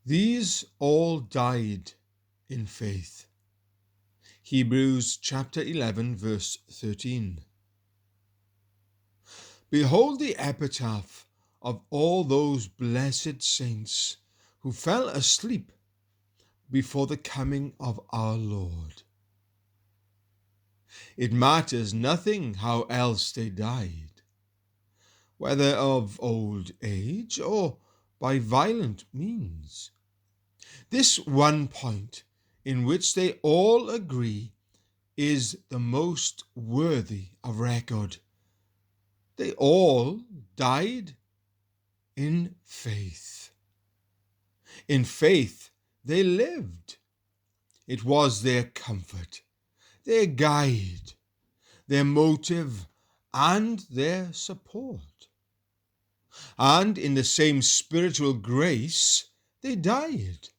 These all died in faith. Hebrews chapter 11, verse 13. Behold the epitaph of all those blessed saints who fell asleep before the coming of our Lord. It matters nothing how else they died, whether of old age or by violent means. This one point in which they all agree is the most worthy of record. They all died in faith. In faith they lived. It was their comfort, their guide, their motive, and their support. And in the same spiritual grace they died,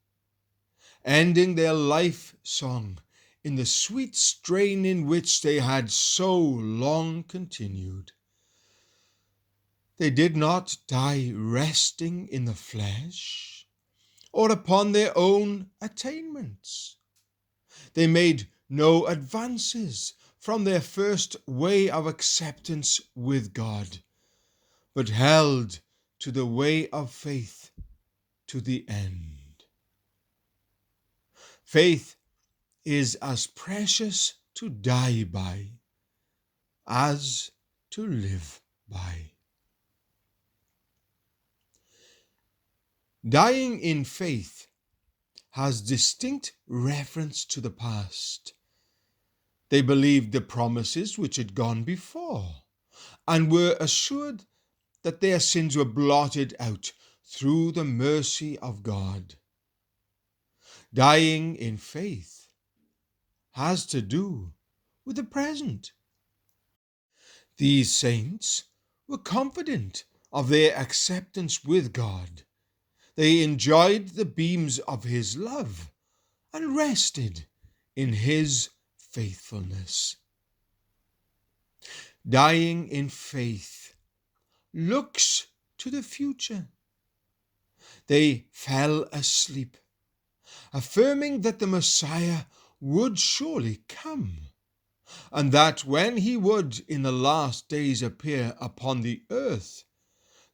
ending their life song in the sweet strain in which they had so long continued. They did not die resting in the flesh or upon their own attainments. They made no advances from their first way of acceptance with God, but held to the way of faith to the end. Faith is as precious to die by as to live by. Dying in faith has distinct reference to the past. They believed the promises which had gone before, and were assured that their sins were blotted out through the mercy of God. Dying in faith has to do with the present. These saints were confident of their acceptance with God. They enjoyed the beams of his love and rested in his faithfulness. Dying in faith looks to the future. They fell asleep, affirming that the Messiah would surely come, and that when he would in the last days appear upon the earth,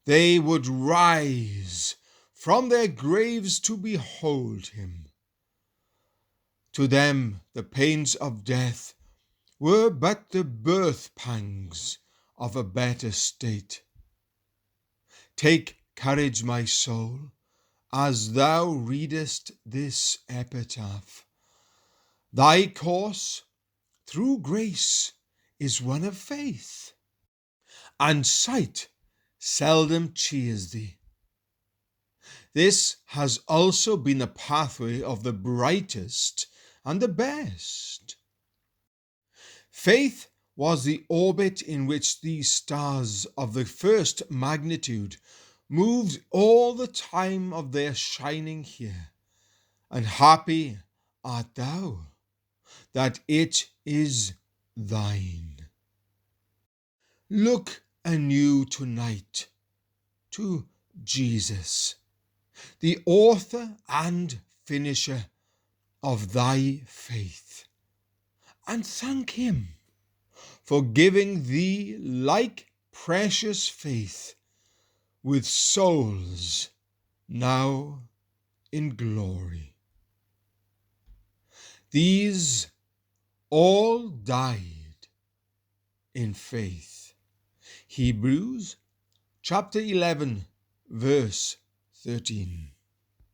they would rise from their graves to behold him. To them the pains of death were but the birth pangs of a better state. Take courage, my soul, as thou readest this epitaph. Thy course through grace is one of faith, and sight seldom cheers thee. This has also been the pathway of the brightest and the best. Faith was the orbit in which these stars of the first magnitude moved all the time of their shining here, and happy art thou that it is thine. Look anew tonight to Jesus, the author and finisher of thy faith, and thank him for giving thee like precious faith with souls now in glory. These all died in faith. Hebrews chapter 11, verse 13.